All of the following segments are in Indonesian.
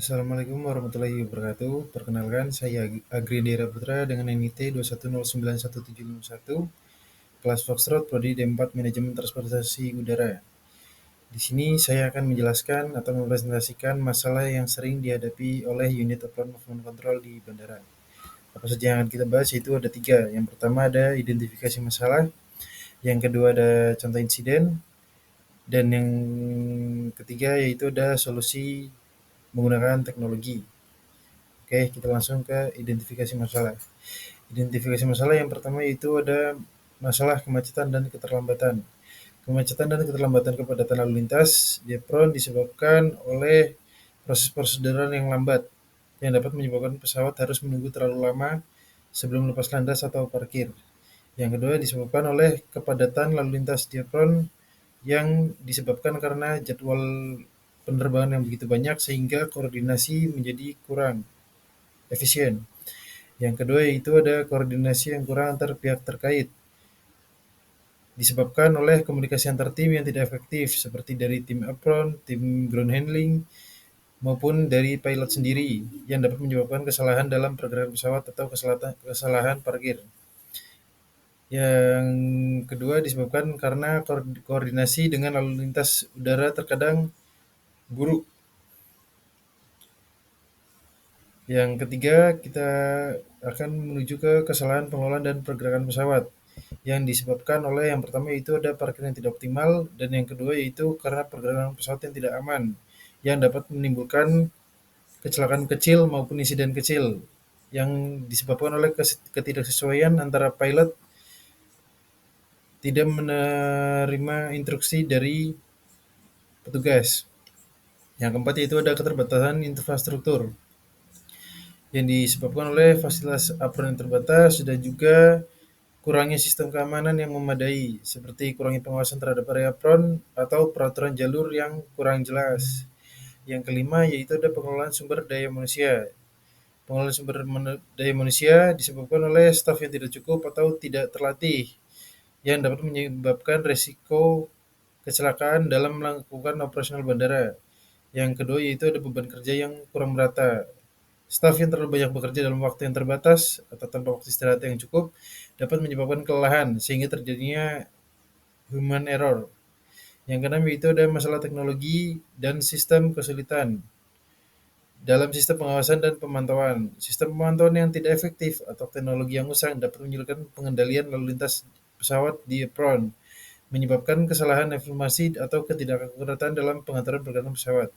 Assalamualaikum warahmatullahi wabarakatuh. Perkenalkan, saya Agri Dera Putra dengan NIT 210911751, kelas Foxtrot, Prodi D4 Manajemen Transportasi Udara. Di sini saya akan menjelaskan atau mempresentasikan masalah yang sering dihadapi oleh unit Apron Movement Control di bandara. Apa saja yang akan kita bahas yaitu ada tiga. Yang pertama ada identifikasi masalah, yang kedua ada contoh insiden, dan yang ketiga yaitu ada solusi menggunakan teknologi. Oke, kita langsung ke identifikasi masalah. Identifikasi masalah yang pertama yaitu ada masalah kemacetan dan keterlambatan. Kemacetan dan keterlambatan kepadatan lalu lintas Depron disebabkan oleh proses prosedural yang lambat yang dapat menyebabkan pesawat harus menunggu terlalu lama sebelum lepas landas atau parkir. Yang kedua disebabkan oleh kepadatan lalu lintas Depron yang disebabkan karena jadwal penerbangan yang begitu banyak sehingga koordinasi menjadi kurang efisien. Yang kedua yaitu ada koordinasi yang kurang antar pihak terkait, disebabkan oleh komunikasi antar tim yang tidak efektif, seperti dari tim apron, tim ground handling, maupun dari pilot sendiri, yang dapat menyebabkan kesalahan dalam pergerakan pesawat atau kesalahan parkir. Yang kedua disebabkan karena koordinasi dengan lalu lintas udara terkadang buruk. Yang ketiga, kita akan menuju ke kesalahan pengelolaan dan pergerakan pesawat yang disebabkan oleh yang pertama yaitu ada parkir yang tidak optimal, dan yang kedua yaitu karena pergerakan pesawat yang tidak aman yang dapat menimbulkan kecelakaan kecil maupun insiden kecil yang disebabkan oleh ketidaksesuaian antara pilot tidak menerima instruksi dari petugas. Yang keempat yaitu ada keterbatasan infrastruktur yang disebabkan oleh fasilitas apron yang terbatas dan juga kurangnya sistem keamanan yang memadai, seperti kurangnya pengawasan terhadap area apron atau peraturan jalur yang kurang jelas. Yang kelima yaitu ada pengelolaan sumber daya manusia. Pengelolaan sumber daya manusia disebabkan oleh staf yang tidak cukup atau tidak terlatih, yang dapat menyebabkan resiko kecelakaan dalam melakukan operasional bandara. Yang kedua yaitu ada beban kerja yang kurang merata. Staf yang terlalu banyak bekerja dalam waktu yang terbatas atau tanpa waktu istirahat yang cukup dapat menyebabkan kelelahan sehingga terjadinya human error. Yang keenam yaitu ada masalah teknologi dan sistem kesulitan dalam sistem pengawasan dan pemantauan. Sistem pemantauan yang tidak efektif atau teknologi yang usang dapat menyulitkan pengendalian lalu lintas pesawat di apron, menyebabkan kesalahan informasi atau ketidakakuratan dalam pengaturan pergerakan pesawat.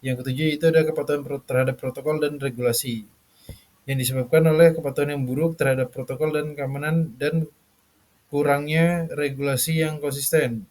Yang ketujuh itu ada kepatuhan terhadap protokol dan regulasi yang disebabkan oleh kepatuhan yang buruk terhadap protokol dan keamanan dan kurangnya regulasi yang konsisten.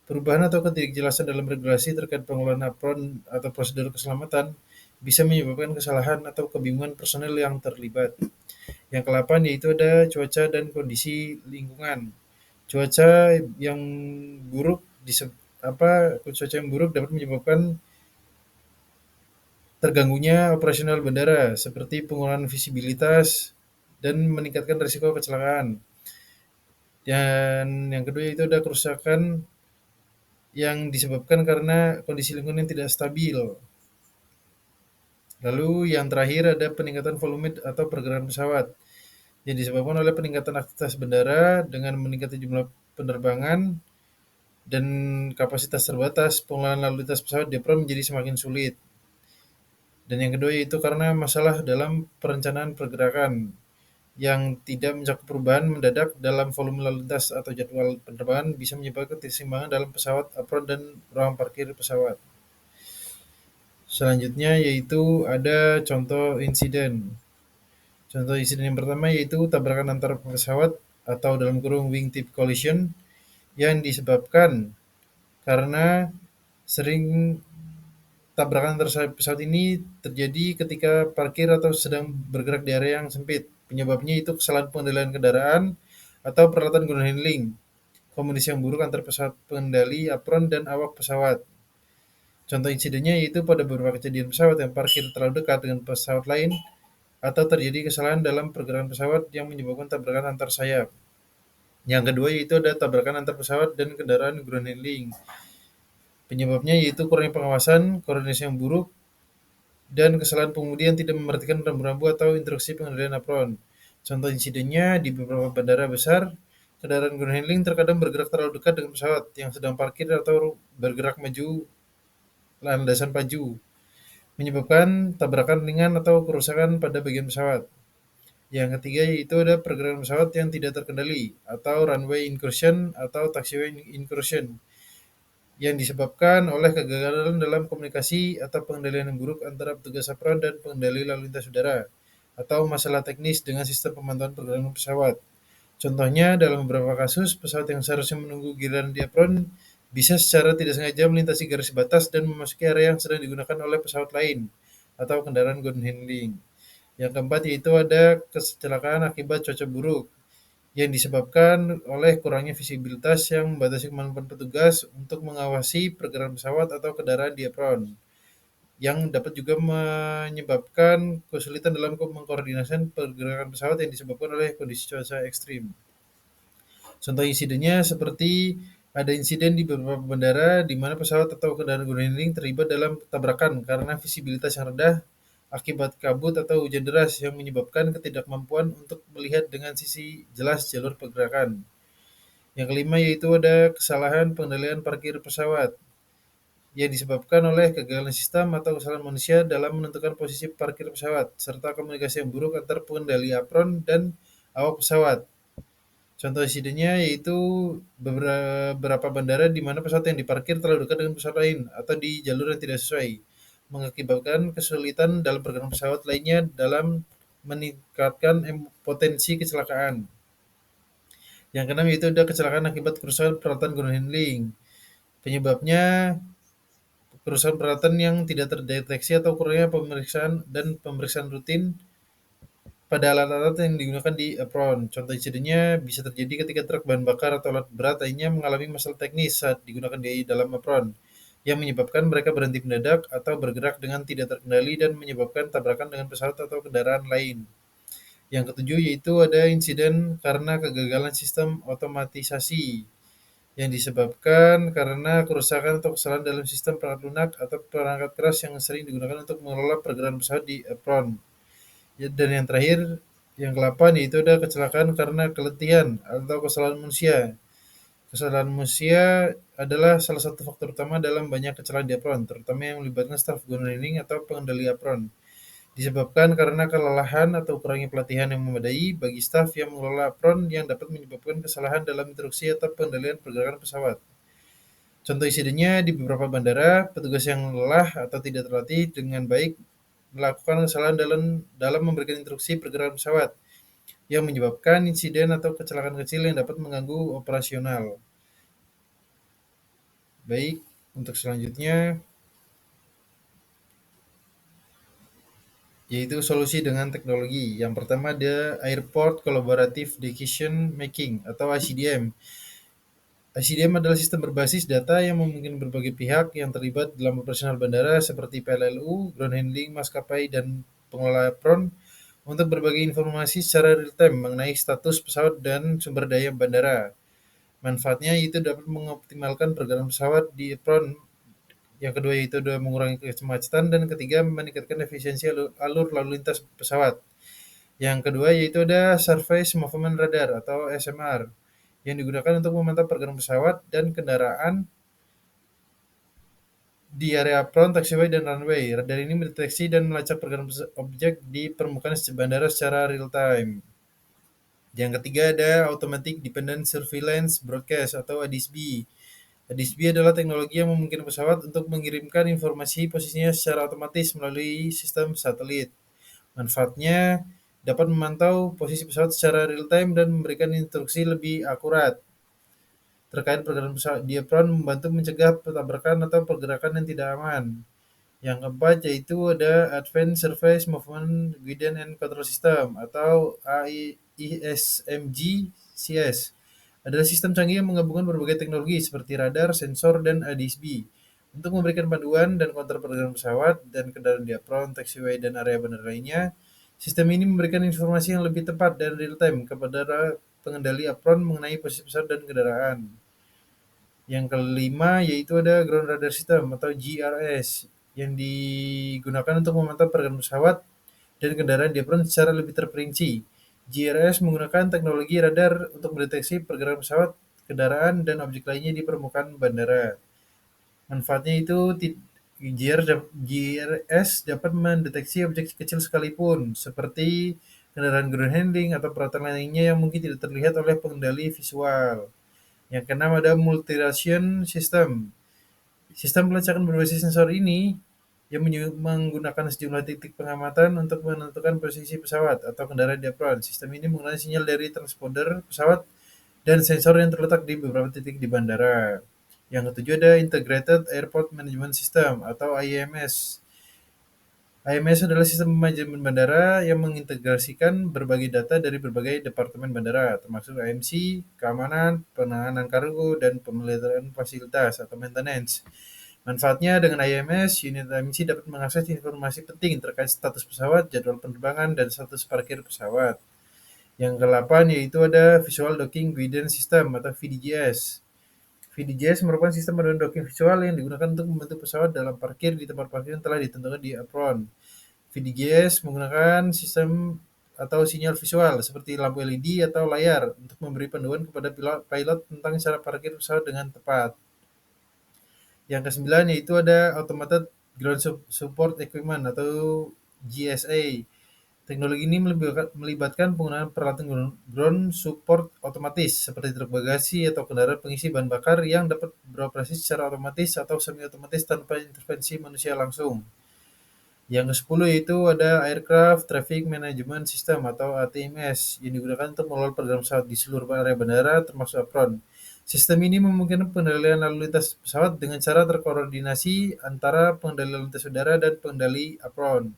Perubahan atau ketidakjelasan dalam regulasi terkait pengelolaan apron atau prosedur keselamatan bisa menyebabkan kesalahan atau kebingungan personel yang terlibat. Yang ke-8 yaitu ada cuaca dan kondisi lingkungan. Cuaca yang buruk cuaca yang buruk dapat menyebabkan terganggunya operasional bandara seperti pengurangan visibilitas dan meningkatkan risiko kecelakaan. Dan yang kedua itu ada kerusakan yang disebabkan karena kondisi lingkungan yang tidak stabil. Lalu yang terakhir ada peningkatan volume atau pergerakan pesawat yang disebabkan oleh peningkatan aktivitas bandara dengan meningkatnya jumlah penerbangan dan kapasitas terbatas, pengelolaan lalu lintas pesawat di Depron menjadi semakin sulit. Dan yang kedua yaitu karena masalah dalam perencanaan pergerakan yang tidak mencakup perubahan mendadak dalam volume lalu lintas atau jadwal penerbangan bisa menyebabkan keseimbangan dalam pesawat apron dan ruang parkir pesawat. Selanjutnya yaitu ada contoh insiden. Contoh insiden yang pertama yaitu tabrakan antar pesawat atau dalam kurung wingtip collision yang disebabkan karena sering tabrakan antar pesawat ini terjadi ketika parkir atau sedang bergerak di area yang sempit. Penyebabnya itu kesalahan pengendalian kendaraan atau peralatan ground handling, komunikasi yang buruk antar pesawat pengendali apron dan awak pesawat. Contoh insidennya yaitu pada beberapa kejadian pesawat yang parkir terlalu dekat dengan pesawat lain atau terjadi kesalahan dalam pergerakan pesawat yang menyebabkan tabrakan antar sayap. Yang kedua yaitu ada tabrakan antar pesawat dan kendaraan ground handling. Penyebabnya yaitu kurangnya pengawasan, koordinasi yang buruk, dan kesalahan pengemudi yang tidak memperhatikan rambu-rambu atau instruksi pengendalian apron. Contoh insidennya, di beberapa bandara besar, kendaraan ground handling terkadang bergerak terlalu dekat dengan pesawat yang sedang parkir atau bergerak maju landasan pacu, menyebabkan tabrakan ringan atau kerusakan pada bagian pesawat. Yang ketiga yaitu ada pergerakan pesawat yang tidak terkendali atau runway incursion atau taxiway incursion yang disebabkan oleh kegagalan dalam komunikasi atau pengendalian yang buruk antara petugas apron dan pengendali lalu lintas udara atau masalah teknis dengan sistem pemantauan pergerakan pesawat. Contohnya, dalam beberapa kasus, pesawat yang seharusnya menunggu giliran di apron bisa secara tidak sengaja melintasi garis batas dan memasuki area yang sedang digunakan oleh pesawat lain atau kendaraan ground handling. Yang keempat yaitu ada kecelakaan akibat cuaca buruk yang disebabkan oleh kurangnya visibilitas yang membatasi kemampuan petugas untuk mengawasi pergerakan pesawat atau kendaraan di apron, yang dapat juga menyebabkan kesulitan dalam mengkoordinasikan pergerakan pesawat yang disebabkan oleh kondisi cuaca ekstrim. Contoh insidennya seperti ada insiden di beberapa bandara di mana pesawat atau kendaraan ground handling terlibat dalam tabrakan karena visibilitas yang rendah akibat kabut atau hujan deras yang menyebabkan ketidakmampuan untuk melihat dengan sisi jelas jalur pergerakan. Yang kelima yaitu ada kesalahan pengendalian parkir pesawat yang disebabkan oleh kegagalan sistem atau kesalahan manusia dalam menentukan posisi parkir pesawat, serta komunikasi yang buruk antar pengendali apron dan awak pesawat. Contoh insidennya yaitu beberapa bandara di mana pesawat yang diparkir terlalu dekat dengan pesawat lain atau di jalur yang tidak sesuai, mengakibatkan kesulitan dalam pergerakan pesawat lainnya dalam meningkatkan potensi kecelakaan. Yang keenam yaitu ada kecelakaan akibat kerusakan peralatan ground handling. Penyebabnya kerusakan peralatan yang tidak terdeteksi atau kurangnya pemeriksaan rutin pada alat-alat yang digunakan di apron. Contoh insidennya bisa terjadi ketika truk bahan bakar atau alat berat lainnya mengalami masalah teknis saat digunakan di dalam apron, yang menyebabkan mereka berhenti mendadak atau bergerak dengan tidak terkendali dan menyebabkan tabrakan dengan pesawat atau kendaraan lain. Yang ketujuh yaitu ada insiden karena kegagalan sistem otomatisasi yang disebabkan karena kerusakan atau kesalahan dalam sistem perangkat lunak atau perangkat keras yang sering digunakan untuk mengelola pergerakan pesawat di apron. Ya, dan yang terakhir, yang ke-8 yaitu ada kecelakaan karena keletihan atau kesalahan manusia. Kesalahan manusia adalah salah satu faktor utama dalam banyak kecelakaan di apron, terutama yang melibatkan staf ground handling atau pengendali apron. Disebabkan karena kelelahan atau kurangnya pelatihan yang memadai bagi staf yang mengelola apron yang dapat menyebabkan kesalahan dalam instruksi atau pengendalian pergerakan pesawat. Contoh insidennya di beberapa bandara, petugas yang lelah atau tidak terlatih dengan baik melakukan kesalahan dalam memberikan instruksi pergerakan pesawat yang menyebabkan insiden atau kecelakaan kecil yang dapat mengganggu operasional. Baik, untuk selanjutnya yaitu solusi dengan teknologi. Yang pertama ada Airport Collaborative Decision Making atau ICDM. ICDM adalah sistem berbasis data yang memungkinkan berbagai pihak yang terlibat dalam operasional bandara seperti PLLU, ground handling, maskapai, dan pengelola apron untuk berbagi informasi secara real time mengenai status pesawat dan sumber daya bandara. Manfaatnya itu dapat mengoptimalkan pergerakan pesawat di apron. Yang kedua yaitu mengurangi kemacetan dan ketiga meningkatkan efisiensi alur lalu lintas pesawat. Yang kedua yaitu ada Surface Movement Radar atau SMR yang digunakan untuk memantau pergerakan pesawat dan kendaraan di area apron, taxiway, dan runway. Radar ini mendeteksi dan melacak pergerakan objek di permukaan bandara secara real time. Yang ketiga ada Automatic Dependent Surveillance Broadcast atau ADISB. ADISB adalah teknologi yang memungkinkan pesawat untuk mengirimkan informasi posisinya secara otomatis melalui sistem satelit. Manfaatnya dapat memantau posisi pesawat secara real time dan memberikan instruksi lebih akurat terkait pergerakan pesawat di apron, membantu mencegah tabrakan atau pergerakan yang tidak aman. Yang keempat yaitu ada Advanced Surface Movement Guidance and Control System atau AISMG-CS. Adalah sistem canggih yang menggabungkan berbagai teknologi seperti radar, sensor, dan ADSB untuk memberikan panduan dan kontrol pergerakan pesawat dan kendaraan di apron, taxiway, dan area bandara lainnya. Sistem ini memberikan informasi yang lebih tepat dan real time kepada pengendali apron mengenai posisi pesawat dan kendaraan. Yang kelima yaitu ada Ground Radar System atau GRS yang digunakan untuk memantau pergerakan pesawat dan kendaraan di apron secara lebih terperinci. GRS menggunakan teknologi radar untuk mendeteksi pergerakan pesawat, kendaraan, dan objek lainnya di permukaan bandara. Manfaatnya itu GRS dapat mendeteksi objek kecil sekalipun, seperti kendaraan ground handling atau peralatan lainnya yang mungkin tidak terlihat oleh pengendali visual. Yang keenam ada multi-ration system. Sistem pelacakan berbasis sensor ini yang menggunakan sejumlah titik pengamatan untuk menentukan posisi pesawat atau kendaraan di apron. Sistem ini menggunakan sinyal dari transponder pesawat dan sensor yang terletak di beberapa titik di bandara. Yang ketujuh ada Integrated Airport Management System atau IMS. IMS adalah sistem manajemen bandara yang mengintegrasikan berbagai data dari berbagai departemen bandara, termasuk AMC, keamanan, penanganan kargo, dan pemeliharaan fasilitas atau maintenance. Manfaatnya dengan IMS, unit AMC dapat mengakses informasi penting terkait status pesawat, jadwal penerbangan, dan status parkir pesawat. Yang ke-8 yaitu ada Visual Docking Guidance System atau VDGS. VDGS merupakan sistem panduan docking visual yang digunakan untuk membantu pesawat dalam parkir di tempat parkir yang telah ditentukan di apron. VDGS menggunakan sistem atau sinyal visual seperti lampu LED atau layar untuk memberi panduan kepada pilot tentang cara parkir pesawat dengan tepat. Yang ke-9 yaitu ada Automated Ground Support Equipment atau GSA. Teknologi ini melibatkan penggunaan peralatan ground support otomatis seperti truk bagasi atau kendaraan pengisi bahan bakar yang dapat beroperasi secara otomatis atau semi otomatis tanpa intervensi manusia langsung. Yang ke-10 yaitu ada Aircraft Traffic Management System atau ATMS yang digunakan untuk mengelola pergerakan pesawat di seluruh area bandara termasuk apron. Sistem ini memungkinkan pengendalian lalu lintas pesawat dengan cara terkoordinasi antara pengendali lalu lintas udara dan pengendali apron.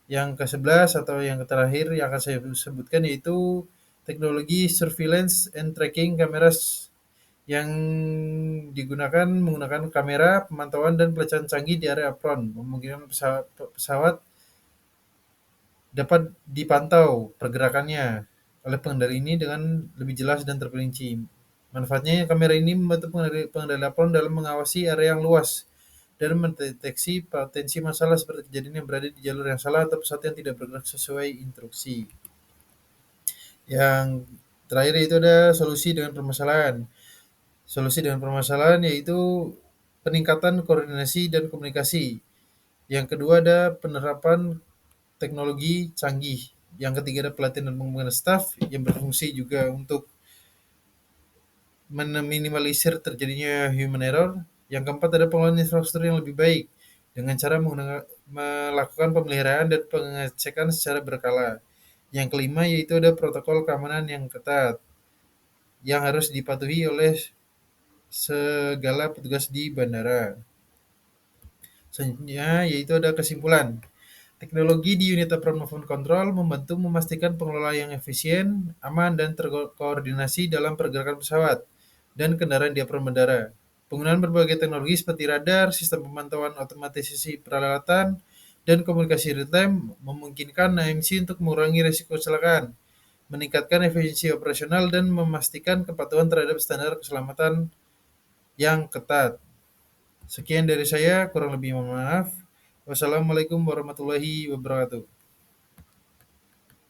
Yang ke-11 atau yang terakhir yang akan saya sebutkan yaitu teknologi surveillance and tracking cameras yang digunakan menggunakan kamera, pemantauan, dan pelacakan canggih di area apron, memungkinkan pesawat dapat dipantau pergerakannya oleh pengendali ini dengan lebih jelas dan terperinci. Manfaatnya, kamera ini membantu pengendali apron dalam mengawasi area yang luas dan mendeteksi potensi masalah seperti kejadian yang berada di jalur yang salah atau pesawat yang tidak bergerak sesuai instruksi. Yang terakhir itu ada solusi dengan permasalahan. Solusi dengan permasalahan yaitu peningkatan koordinasi dan komunikasi. Yang kedua ada penerapan teknologi canggih. Yang ketiga ada pelatihan dan pengembangan staf yang berfungsi juga untuk meminimalisir terjadinya human error. Yang keempat ada pengelolaan infrastruktur yang lebih baik dengan cara melakukan pemeliharaan dan pengecekan secara berkala. Yang kelima yaitu ada protokol keamanan yang ketat yang harus dipatuhi oleh segala petugas di bandara. Selanjutnya yaitu ada kesimpulan. Teknologi di unit apron movement control membantu memastikan pengelolaan yang efisien, aman, dan terkoordinasi dalam pergerakan pesawat dan kendaraan di apron bandara. Penggunaan berbagai teknologi seperti radar, sistem pemantauan otomatisasi peralatan, dan komunikasi real-time memungkinkan AMC untuk mengurangi risiko kecelakaan, meningkatkan efisiensi operasional, dan memastikan kepatuhan terhadap standar keselamatan yang ketat. Sekian dari saya, kurang lebih mohon maaf. Wassalamualaikum warahmatullahi wabarakatuh.